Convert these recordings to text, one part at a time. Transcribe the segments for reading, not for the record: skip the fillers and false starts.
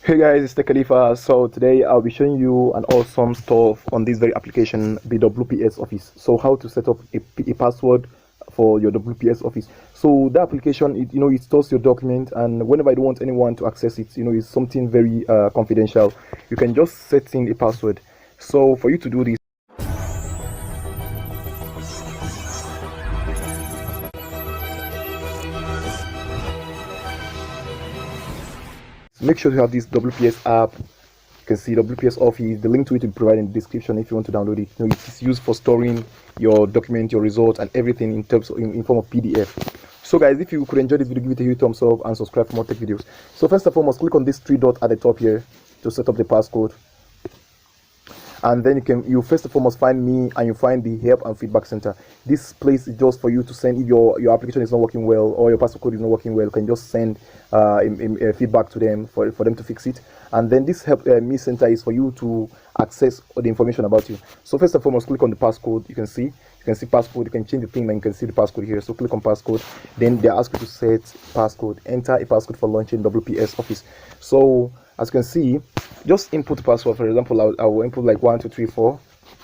Hey guys, it's the Khalifa. So today I'll be showing you an awesome stuff on this very application, the WPS Office. So how to set up a password for your WPS Office. So the application, it stores your document, and whenever I don't want anyone to access it, it's something very confidential. You can just set in a password. So for you to do this, make sure you have this WPS app. You can see WPS Office. The link to it will be provided in the description if you want to download it. It's used for storing your document, your results, and everything in terms of, in form of PDF. So guys, if you could enjoy this video, give it a huge thumbs up and subscribe for more tech videos. So first and foremost, click on this three dot at the top here to set up the passcode. And then you first and foremost find me, and you find the help and feedback center. This place is just for you to send, if your application is not working well or your password code is not working well, you can just send feedback to them for them to fix it. And then this help me center is for you to access all the information about you. So first and foremost, click on the passcode. You can see passcode. You can change the thing, and you can see the passcode here. So click on passcode. Then they ask you to set passcode. Enter a passcode for launching WPS Office. So as you can see, just input password. For example, I will input like 1234.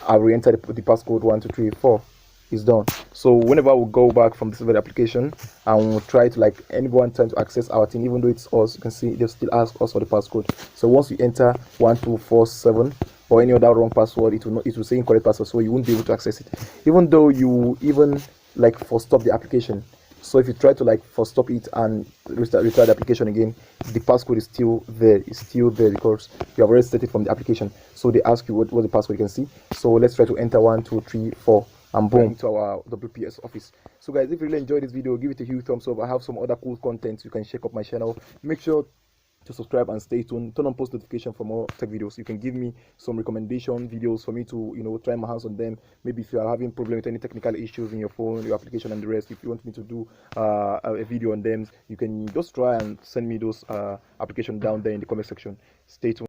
I will enter the passcode 1234. It's done. So whenever we go back from this very application and we'll try to, like, anyone trying to access our thing, even though it's us, you can see they still ask us for the passcode. So once you enter 1247 or any other wrong password, it will say incorrect password, so you won't be able to access it, even though you like stop the application. So if you try to stop it and restart the application again, the passcode is still there. It's still there because you have already set it from the application. So they ask you what the password. You can see. So let's try to enter 1234 and boom, to our WPS Office. So guys, if you really enjoyed this video, give it a huge thumbs up. I have some other cool content. You can check up my channel. Make sure to subscribe and stay tuned. Turn on post notification for more tech videos. You can give me some recommendation videos for me to try my hands on them. Maybe if you are having problem with any technical issues in your phone, your application, and the rest, if you want me to do a video on them, you can just try and send me those applications down there in the comment section. Stay tuned.